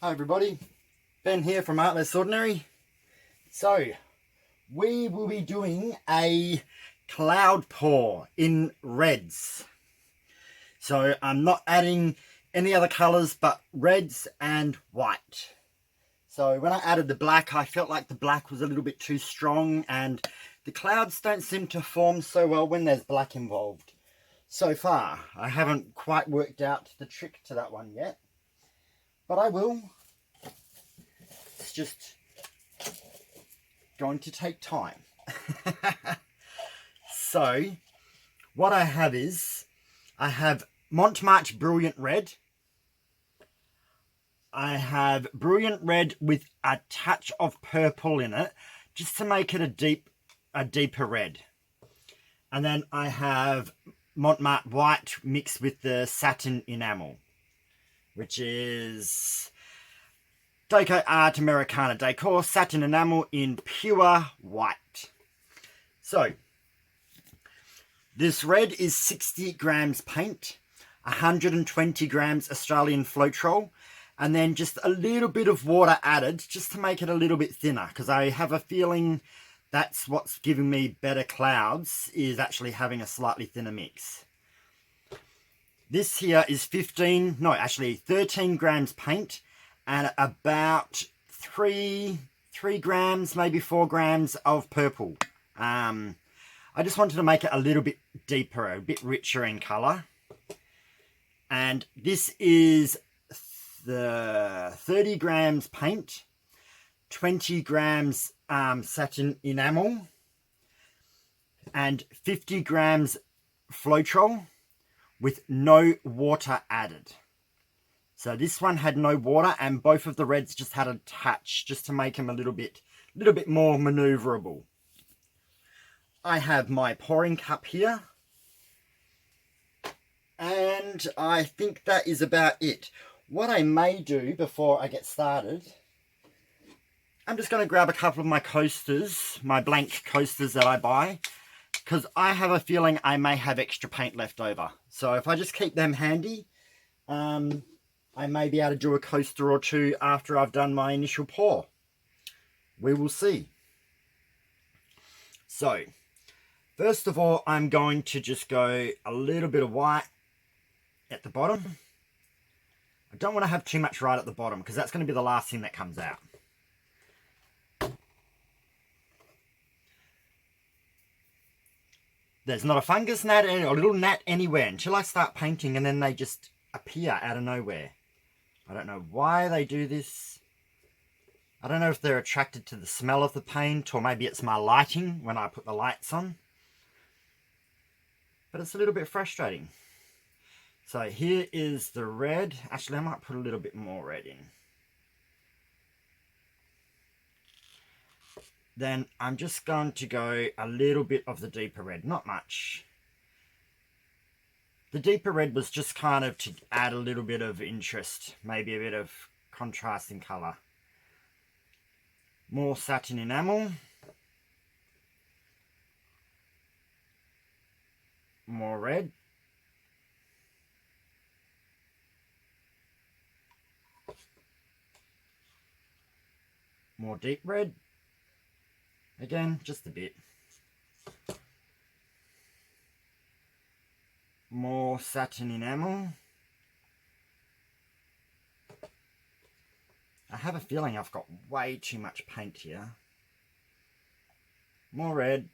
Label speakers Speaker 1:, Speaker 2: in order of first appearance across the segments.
Speaker 1: Hi everybody, Ben here from Artless Ordinary. So, we will be doing a cloud pour in reds. So I'm not adding any other colours but reds and white. So when I added the black, I felt like the black was a little bit too strong and the clouds don't seem to form so well when there's black involved. So far, I haven't quite worked out the trick to that one yet, but I will. It's just going to take time. So what I have is, I have Mont Brilliant Red. I have Brilliant Red with a touch of purple in it, just to make it a deeper red. And then I have Mont White mixed with the satin enamel, which is decoart Americana Decor satin enamel in pure white. So this red is 60 grams paint, 120 grams Australian floetrol, and then just a little bit of water added just to make it a little bit thinner, because I have a feeling that's what's giving me better clouds, is actually having a slightly thinner mix. This here is 13 grams paint and about 3 grams, maybe 4 grams of purple. I just wanted to make it a little bit deeper, a bit richer in colour. And this is the 30 grams paint, 20 grams satin enamel, and 50 grams floetrol with no water added. So this one had no water, and both of the reds just had a touch, just to make them a little bit more maneuverable. I have my pouring cup here, and I think that is about it. What I may do before I get started, I'm just going to grab a couple of my coasters, my blank coasters that I buy, because I have a feeling I may have extra paint left over. So if I just keep them handy, I may be able to do a coaster or two after I've done my initial pour. We will see. So, first of all, I'm going to just go a little bit of white at the bottom. I don't want to have too much right at the bottom, because that's going to be the last thing that comes out. There's not a fungus gnat or a little gnat anywhere until I start painting, and then they just appear out of nowhere. I don't know why they do this. I don't know if they're attracted to the smell of the paint, or maybe it's my lighting when I put the lights on. But it's a little bit frustrating. So here is the red. Actually, I might put a little bit more red in. Then I'm just going to go a little bit of the deeper red, not much. The deeper red was just kind of to add a little bit of interest, maybe a bit of contrast in colour. More satin enamel. More red. More deep red. Again, just a bit. More satin enamel. I have a feeling I've got way too much paint here. More red.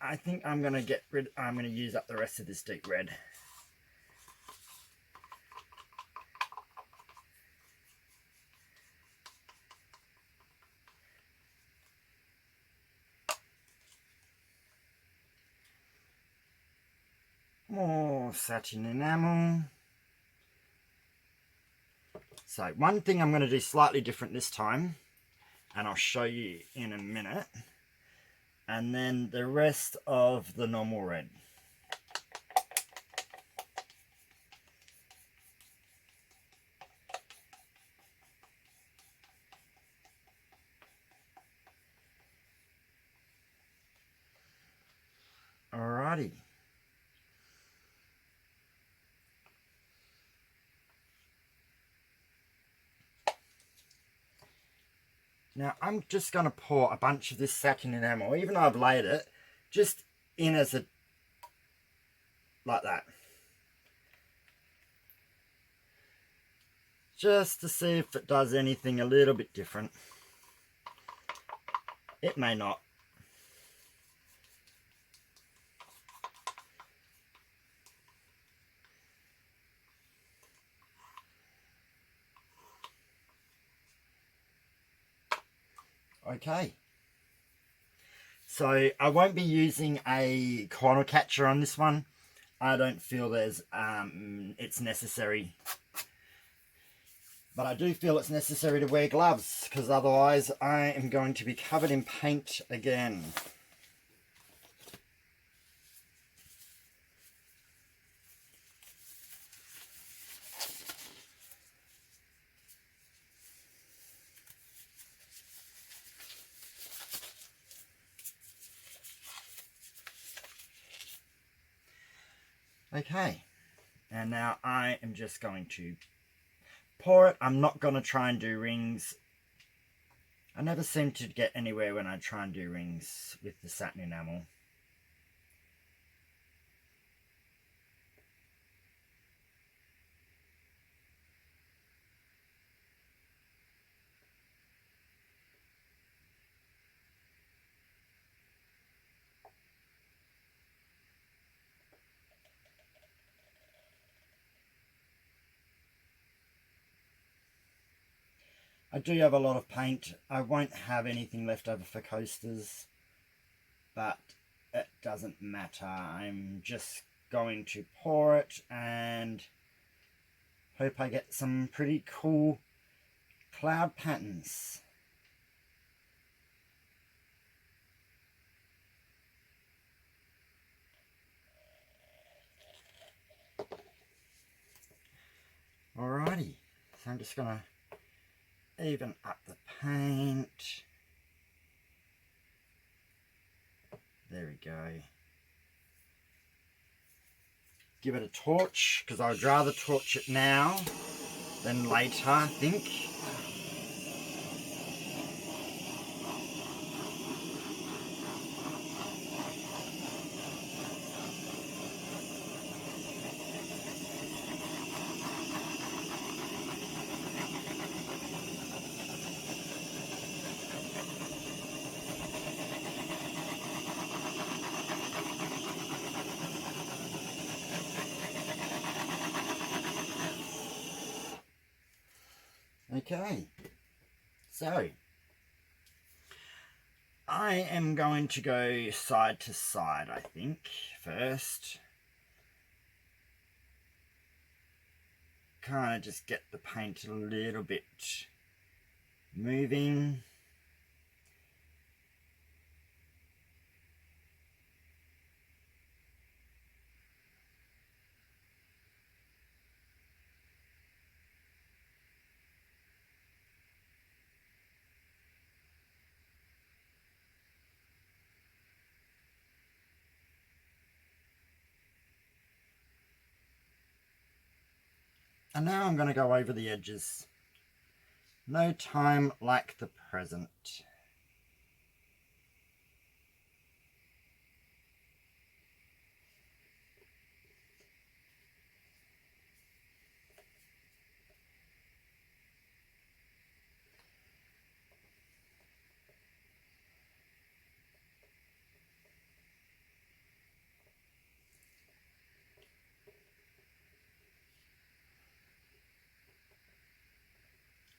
Speaker 1: I think I'm going to use up the rest of this deep red. More satin enamel. So one thing I'm going to do slightly different this time, and I'll show you in a minute, and then the rest of the normal red. Alright. Alrighty. Now I'm just going to pour a bunch of this satin enamel, even though I've laid it, just in as a, like that. Just to see if it does anything a little bit different. It may not. Okay. So I won't be using a corner catcher on this one. I don't feel it's necessary. But I do feel it's necessary to wear gloves, because otherwise I am going to be covered in paint again. Okay, and now I am just going to pour it. I'm not going to try and do rings. I never seem to get anywhere when I try and do rings with the satin enamel. I do have a lot of paint. I won't have anything left over for coasters, but it doesn't matter. I'm just going to pour it and hope I get some pretty cool cloud patterns. Alrighty, so I'm just going to even up the paint. There we go. Give it a torch, because I would rather torch it now than later, I think. Okay, so I am going to go side to side, I think, first. Kind of just get the paint a little bit moving. And now I'm going to go over the edges. No time like the present.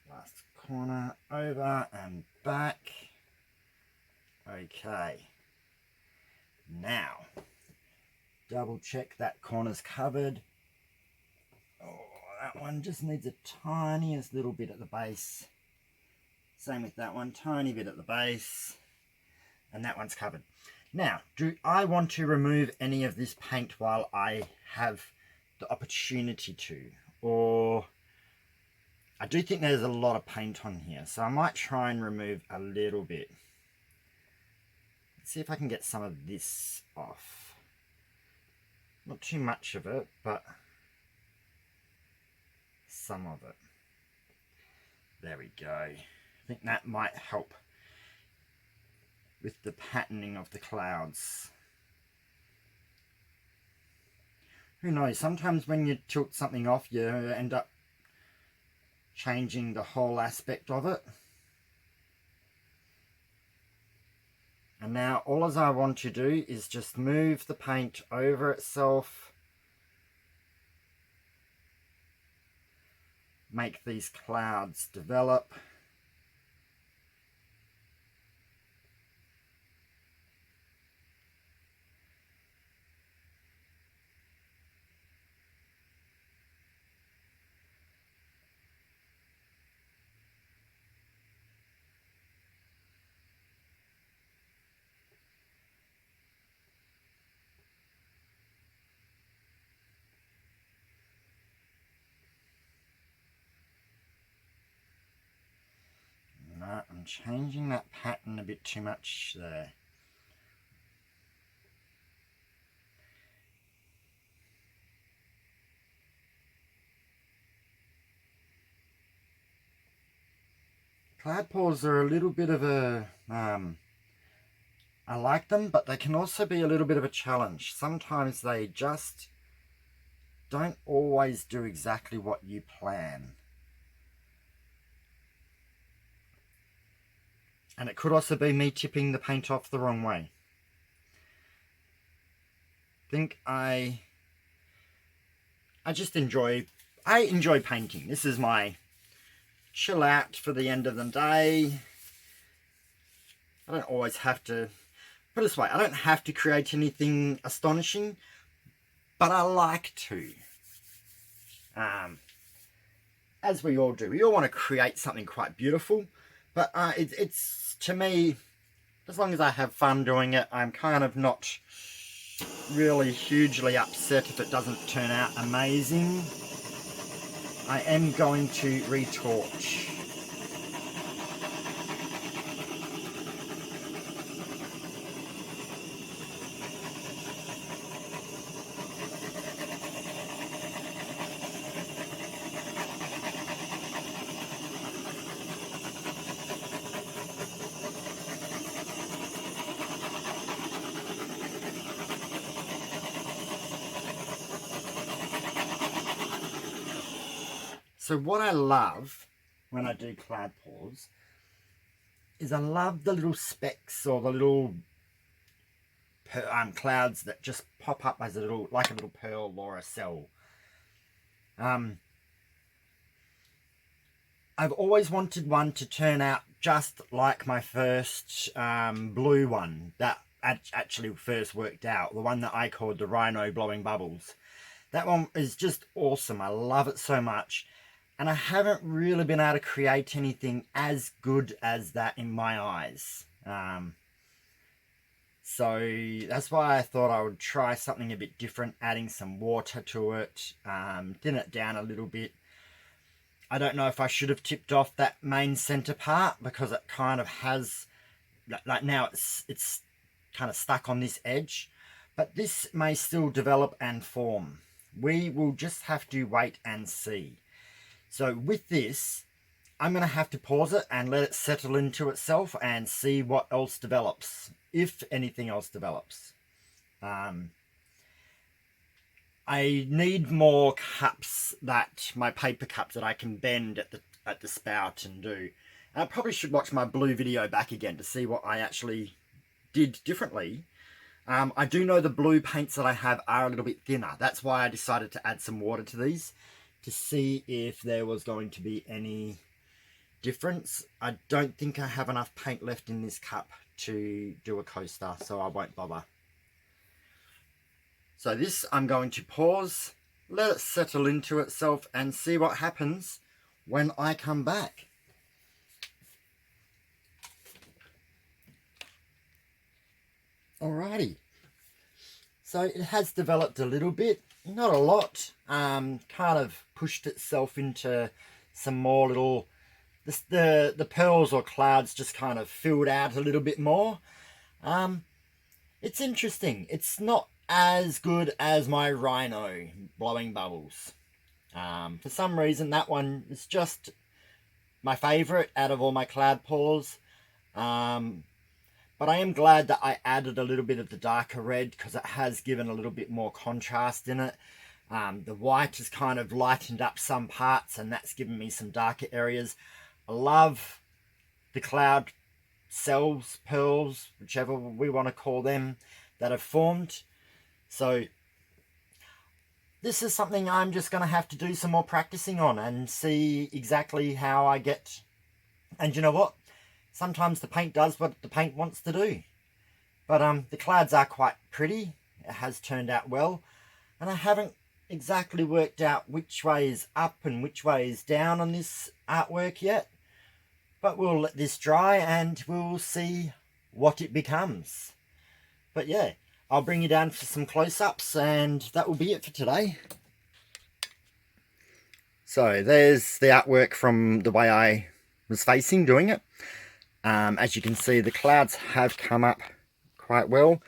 Speaker 1: Last corner over and back. Okay. Now, double check that corner's covered. Oh, that one just needs a tiniest little bit at the base. Same with that one, tiny bit at the base. And that one's covered. Now, do I want to remove any of this paint while I have the opportunity to? Or I do think there's a lot of paint on here, so I might try and remove a little bit. Let's see if I can get some of this off. Not too much of it, but some of it. There we go. I think that might help with the patterning of the clouds. Who knows, sometimes when you tilt something off, you end up changing the whole aspect of it. And now all I want to do is just move the paint over itself, make these clouds develop. No, I'm changing that pattern a bit too much there. Cloud pours are a little bit of a, I like them, but they can also be a little bit of a challenge. Sometimes they just don't always do exactly what you plan. And it could also be me tipping the paint off the wrong way. I think I just enjoy painting. This is my chill out for the end of the day. I don't always have to, put it this way, I don't have to create anything astonishing, but I like to. As we all do. We all want to create something quite beautiful, but it's to me, as long as I have fun doing it, I'm kind of not really hugely upset if it doesn't turn out amazing. I am going to retouch. So what I love when I do cloud pours is I love the little specks or the little clouds that just pop up as a little, like a little pearl or a cell. I've always wanted one to turn out just like my first blue one that actually first worked out, the one that I called the Rhino Blowing Bubbles. That one is just awesome. I love it so much. And I haven't really been able to create anything as good as that in my eyes. So that's why I thought I would try something a bit different, adding some water to it, thin it down a little bit. I don't know if I should have tipped off that main center part because it kind of has, like now it's kind of stuck on this edge, but this may still develop and form. We will just have to wait and see. So with this, I'm going to have to pause it and let it settle into itself and see what else develops, if anything else develops. I need more cups, my paper cups that I can bend at the spout and do. I probably should watch my blue video back again to see what I actually did differently. I do know the blue paints that I have are a little bit thinner. That's why I decided to add some water to these, to see if there was going to be any difference. I don't think I have enough paint left in this cup to do a coaster, so I won't bother. So this I'm going to pause, let it settle into itself and see what happens when I come back. Alrighty, so it has developed a little bit, not a lot, kind of pushed itself into some more little, the pearls or clouds just kind of filled out a little bit more. It's interesting. It's not as good as my Rhino blowing bubbles. For some reason, that one is just my favourite out of all my cloud pours. But I am glad that I added a little bit of the darker red because it has given a little bit more contrast in it. The white has kind of lightened up some parts, and that's given me some darker areas. I love the cloud cells, pearls, whichever we want to call them, that have formed. So this is something I'm just going to have to do some more practicing on and see exactly how I get. And you know what? Sometimes the paint does what the paint wants to do. But the clouds are quite pretty. It has turned out well. And I haven't exactly worked out which way is up and which way is down on this artwork yet. But we'll let this dry and we'll see what it becomes. But yeah, I'll bring you down for some close-ups and that will be it for today. So there's the artwork from the way I was facing doing it. As you can see, the clouds have come up quite well.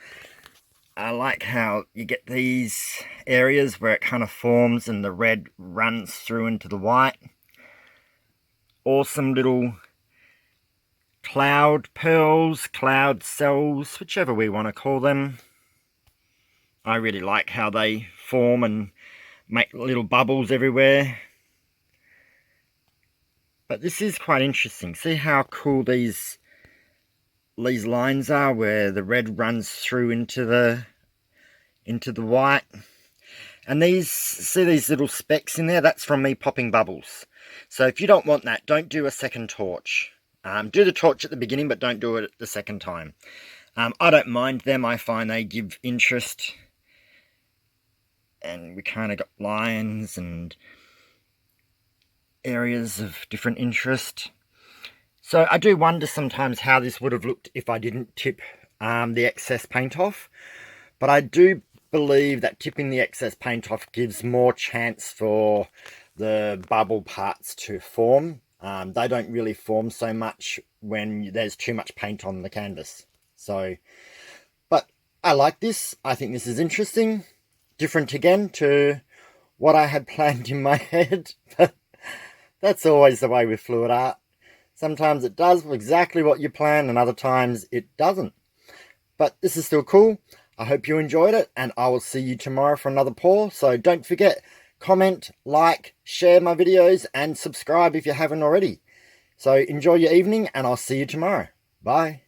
Speaker 1: I like how you get these areas where it kind of forms and the red runs through into the white. Awesome little cloud pearls, cloud cells, whichever we want to call them. I really like how they form and make little bubbles everywhere. But this is quite interesting. See how cool these lines are, where the red runs through into the white. And see these little specks in there? That's from me popping bubbles. So if you don't want that, don't do a second torch. Do the torch at the beginning, but don't do it the second time. I don't mind them. I find they give interest. And we kind of got lines and areas of different interest. So I do wonder sometimes how this would have looked if I didn't tip the excess paint off. But I do believe that tipping the excess paint off gives more chance for the bubble parts to form. They don't really form so much when there's too much paint on the canvas. So, but I like this. I think this is interesting. Different again to what I had planned in my head. But that's always the way with fluid art. Sometimes it does exactly what you plan and other times it doesn't. But this is still cool. I hope you enjoyed it and I will see you tomorrow for another pour. So don't forget, comment, like, share my videos and subscribe if you haven't already. So enjoy your evening and I'll see you tomorrow. Bye.